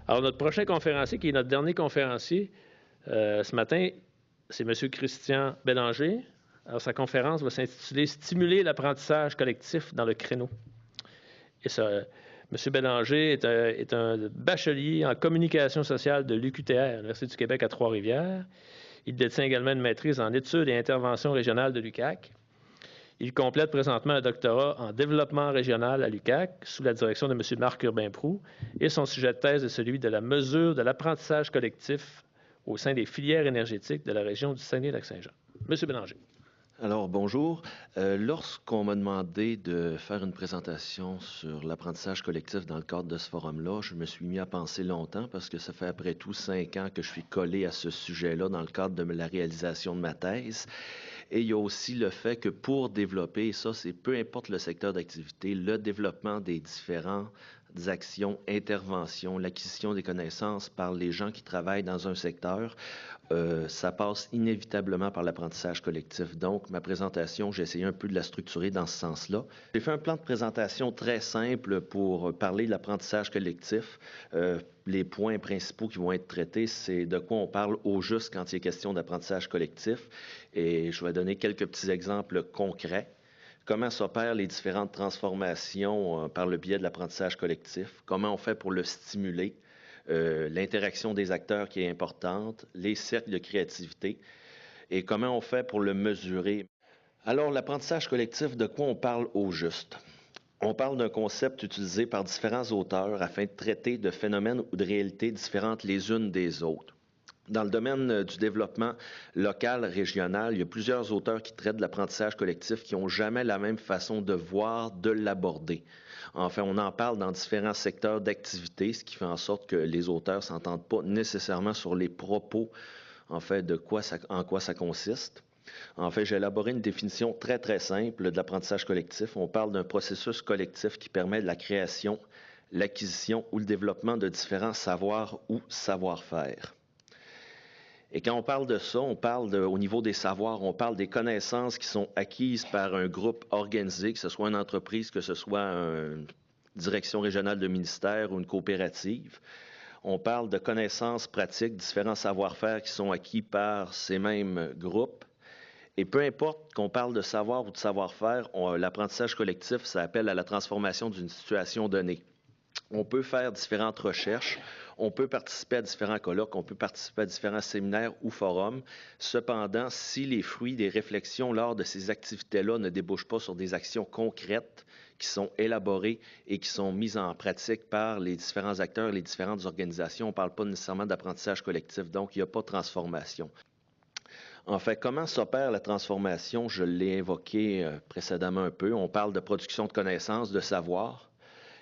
Alors, notre prochain conférencier, qui est notre dernier conférencier, ce matin, c'est M. Christian Bélanger. Alors, sa conférence va s'intituler « Stimuler l'apprentissage collectif dans le créneau ». Et ça, M. Bélanger est un bachelier en communication sociale de l'UQTR, l'Université du Québec à Trois-Rivières. Il détient également une maîtrise en études et interventions régionales de l'UQAC. Il complète présentement un doctorat en développement régional à l'UQAC sous la direction de M. Marc Urbain-Proulx et son sujet de thèse est celui de la mesure de l'apprentissage collectif au sein des filières énergétiques de la région du Saguenay-Lac-Saint-Jean. M. Bélanger. Alors, bonjour. Lorsqu'on m'a demandé de faire une présentation sur l'apprentissage collectif dans le cadre de ce forum-là, je me suis mis à penser longtemps parce que ça fait après tout 5 ans que je suis collé à ce sujet-là dans le cadre de la réalisation de ma thèse. Et il y a aussi le fait que pour développer, ça c'est peu importe le secteur d'activité, le développement des différentes actions, interventions, l'acquisition des connaissances par les gens qui travaillent dans un secteur, ça passe inévitablement par l'apprentissage collectif. Donc, ma présentation, j'ai essayé un peu de la structurer dans ce sens-là. J'ai fait un plan de présentation très simple pour parler de l'apprentissage collectif. Les points principaux qui vont être traités, c'est de quoi on parle au juste quand il est question d'apprentissage collectif. Et je vais donner quelques petits exemples concrets. Comment s'opèrent les différentes transformations par le biais de l'apprentissage collectif? Comment on fait pour le stimuler? L'interaction des acteurs qui est importante, les cercles de créativité et comment on fait pour le mesurer. Alors, l'apprentissage collectif, de quoi on parle au juste? On parle d'un concept utilisé par différents auteurs afin de traiter de phénomènes ou de réalités différentes les unes des autres. Dans le domaine du développement local, régional, il y a plusieurs auteurs qui traitent de l'apprentissage collectif qui n'ont jamais la même façon de voir, de l'aborder. Enfin, on en parle dans différents secteurs d'activité, ce qui fait en sorte que les auteurs ne s'entendent pas nécessairement sur les propos, en fait, en quoi ça consiste. En fait, j'ai élaboré une définition très, très simple de l'apprentissage collectif. On parle d'un processus collectif qui permet de la création, l'acquisition ou le développement de différents savoirs ou savoir-faire. Et quand on parle de ça, on parle au niveau des savoirs, on parle des connaissances qui sont acquises par un groupe organisé, que ce soit une entreprise, que ce soit une direction régionale de ministère ou une coopérative. On parle de connaissances pratiques, différents savoir-faire qui sont acquis par ces mêmes groupes. Et peu importe qu'on parle de savoir ou de savoir-faire, l'apprentissage collectif, ça appelle à la transformation d'une situation donnée. On peut faire différentes recherches, on peut participer à différents colloques, on peut participer à différents séminaires ou forums. Cependant, si les fruits des réflexions lors de ces activités-là ne débouchent pas sur des actions concrètes qui sont élaborées et qui sont mises en pratique par les différents acteurs, les différentes organisations, on ne parle pas nécessairement d'apprentissage collectif, donc il n'y a pas de transformation. En fait, comment s'opère la transformation? Je l'ai évoqué précédemment un peu. On parle de production de connaissances, de savoir.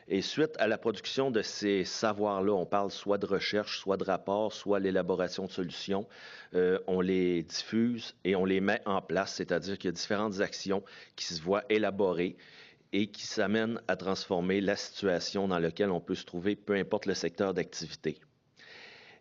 Et suite à la production de ces savoirs-là, on parle soit de recherche, soit de rapport, soit l'élaboration de solutions. On les diffuse et on les met en place, c'est-à-dire qu'il y a différentes actions qui se voient élaborées et qui s'amènent à transformer la situation dans laquelle on peut se trouver, peu importe le secteur d'activité.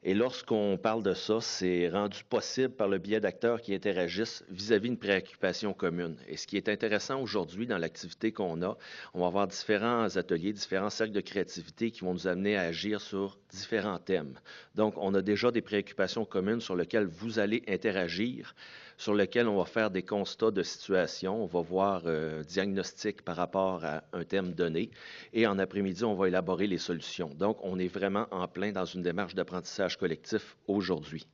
Et lorsqu'on parle de ça, c'est rendu possible par le biais d'acteurs qui interagissent vis-à-vis d'une préoccupation commune. Et ce qui est intéressant aujourd'hui dans l'activité qu'on a, on va avoir différents ateliers, différents cercles de créativité qui vont nous amener à agir sur différents thèmes. Donc, on a déjà des préoccupations communes sur lesquelles vous allez interagir, sur lesquelles on va faire des constats de situation, on va voir diagnostic par rapport à un thème donné, et en après-midi, on va élaborer les solutions. Donc, on est vraiment en plein dans une démarche d'apprentissage collectif aujourd'hui.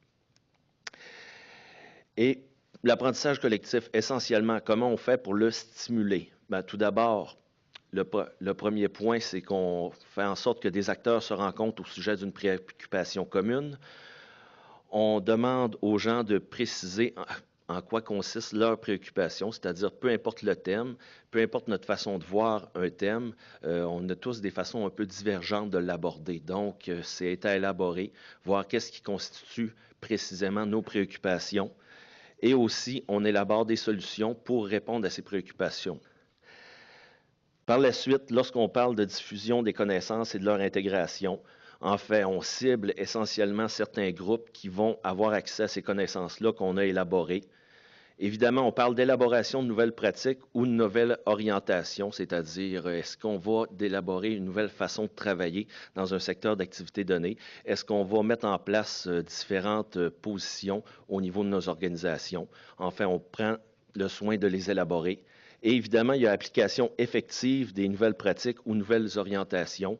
Et l'apprentissage collectif, essentiellement, comment on fait pour le stimuler? Bien, tout d'abord, le premier point, c'est qu'on fait en sorte que des acteurs se rencontrent au sujet d'une préoccupation commune. On demande aux gens de préciser en quoi consiste leur préoccupation, c'est-à-dire peu importe le thème, peu importe notre façon de voir un thème, on a tous des façons un peu divergentes de l'aborder. Donc, c'est à élaborer, voir qu'est-ce qui constitue précisément nos préoccupations. Et aussi, on élabore des solutions pour répondre à ces préoccupations. Par la suite, lorsqu'on parle de diffusion des connaissances et de leur intégration, en fait, on cible essentiellement certains groupes qui vont avoir accès à ces connaissances-là qu'on a élaborées. Évidemment, on parle d'élaboration de nouvelles pratiques ou de nouvelles orientations, c'est-à-dire est-ce qu'on va d'élaborer une nouvelle façon de travailler dans un secteur d'activité donné? Est-ce qu'on va mettre en place différentes positions au niveau de nos organisations? Enfin, on prend le soin de les élaborer. Et évidemment, il y a application effective des nouvelles pratiques ou nouvelles orientations,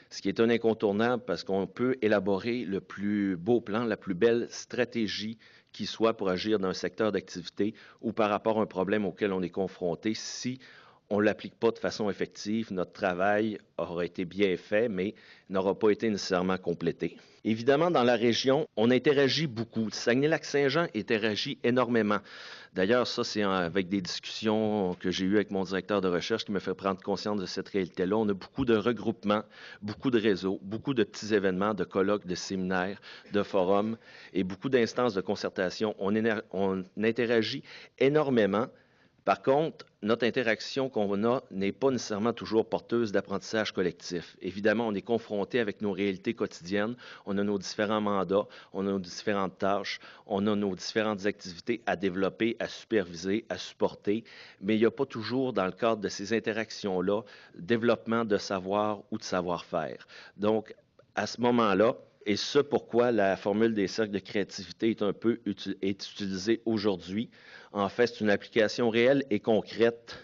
ce qui est un incontournable parce qu'on peut élaborer le plus beau plan, la plus belle stratégie qui soit pour agir dans un secteur d'activité ou par rapport à un problème auquel on est confronté. Si on ne l'applique pas de façon effective, notre travail aura été bien fait, mais n'aura pas été nécessairement complété. Évidemment, dans la région, on interagit beaucoup. Saguenay-Lac-Saint-Jean interagit énormément. D'ailleurs, ça, c'est avec des discussions que j'ai eues avec mon directeur de recherche qui me fait prendre conscience de cette réalité-là. On a beaucoup de regroupements, beaucoup de réseaux, beaucoup de petits événements, de colloques, de séminaires, de forums et beaucoup d'instances de concertation. On interagit énormément. Par contre, notre interaction qu'on a n'est pas nécessairement toujours porteuse d'apprentissage collectif. Évidemment, on est confronté avec nos réalités quotidiennes, on a nos différents mandats, on a nos différentes tâches, on a nos différentes activités à développer, à superviser, à supporter, mais il n'y a pas toujours, dans le cadre de ces interactions-là, développement de savoir ou de savoir-faire. Donc, à ce moment-là, et ce pourquoi la formule des cercles de créativité est utilisée aujourd'hui. En fait, c'est une application réelle et concrète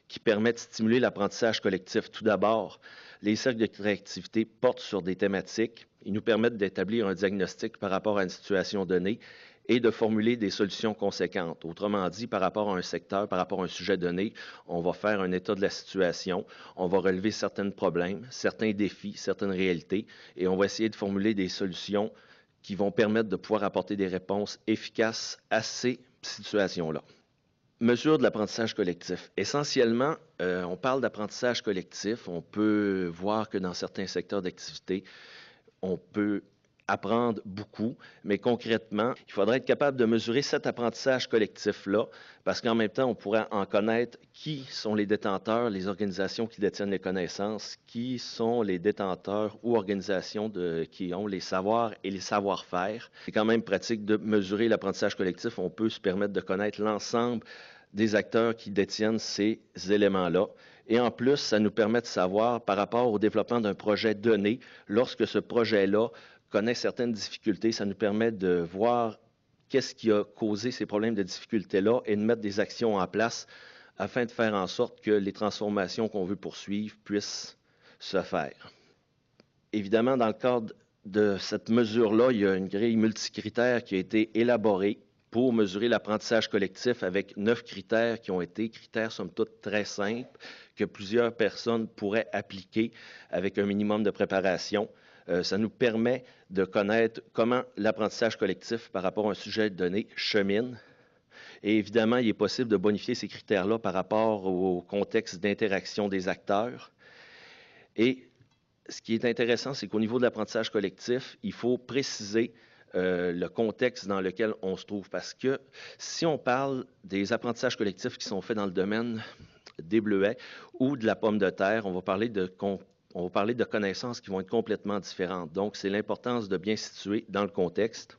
qui permet de stimuler l'apprentissage collectif. Tout d'abord, les cercles de créativité portent sur des thématiques. Ils nous permettent d'établir un diagnostic par rapport à une situation donnée et de formuler des solutions conséquentes. Autrement dit, par rapport à un secteur, par rapport à un sujet donné, on va faire un état de la situation, on va relever certains problèmes, certains défis, certaines réalités, et on va essayer de formuler des solutions qui vont permettre de pouvoir apporter des réponses efficaces à ces situations-là. Mesure de l'apprentissage collectif. Essentiellement, on parle d'apprentissage collectif. On peut voir que dans certains secteurs d'activité, on peut apprendre beaucoup, mais concrètement, il faudrait être capable de mesurer cet apprentissage collectif-là, parce qu'en même temps, on pourrait en connaître qui sont les détenteurs, les organisations qui détiennent les connaissances, qui sont les détenteurs ou organisations qui ont les savoirs et les savoir-faire. C'est quand même pratique de mesurer l'apprentissage collectif. On peut se permettre de connaître l'ensemble des acteurs qui détiennent ces éléments-là. Et en plus, ça nous permet de savoir, par rapport au développement d'un projet donné, lorsque ce projet-là connaît certaines difficultés, ça nous permet de voir qu'est-ce qui a causé ces problèmes de difficulté-là et de mettre des actions en place afin de faire en sorte que les transformations qu'on veut poursuivre puissent se faire. Évidemment, dans le cadre de cette mesure-là, il y a une grille multicritère qui a été élaborée pour mesurer l'apprentissage collectif avec 9 critères qui ont été critères, somme toute, très simples, que plusieurs personnes pourraient appliquer avec un minimum de préparation. Ça nous permet de connaître comment l'apprentissage collectif par rapport à un sujet donné chemine. Et évidemment, il est possible de bonifier ces critères-là par rapport au contexte d'interaction des acteurs. Et ce qui est intéressant, c'est qu'au niveau de l'apprentissage collectif, il faut préciser le contexte dans lequel on se trouve. Parce que si on parle des apprentissages collectifs qui sont faits dans le domaine des bleuets ou de la pomme de terre, on va parler de connaissances qui vont être complètement différentes. Donc, c'est l'importance de bien situer dans le contexte.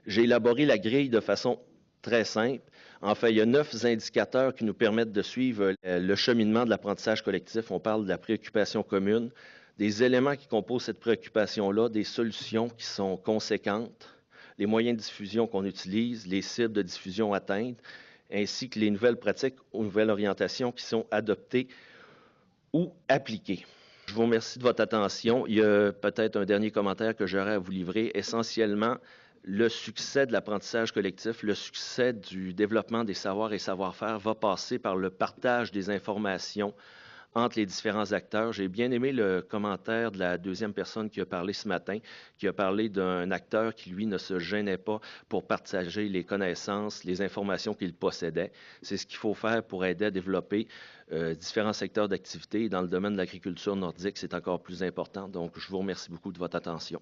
J'ai élaboré la grille de façon très simple. En fait, il y a 9 indicateurs qui nous permettent de suivre le cheminement de l'apprentissage collectif. On parle de la préoccupation commune, des éléments qui composent cette préoccupation-là, des solutions qui sont conséquentes, les moyens de diffusion qu'on utilise, les cibles de diffusion atteintes, ainsi que les nouvelles pratiques ou nouvelles orientations qui sont adoptées ou appliquées. Je vous remercie de votre attention. Il y a peut-être un dernier commentaire que j'aurais à vous livrer. Essentiellement, le succès de l'apprentissage collectif, le succès du développement des savoirs et savoir-faire va passer par le partage des informations entre les différents acteurs. J'ai bien aimé le commentaire de la deuxième personne qui a parlé ce matin, qui a parlé d'un acteur qui, lui, ne se gênait pas pour partager les connaissances, les informations qu'il possédait. C'est ce qu'il faut faire pour aider à développer différents secteurs d'activité. Dans le domaine de l'agriculture nordique, c'est encore plus important. Donc, je vous remercie beaucoup de votre attention.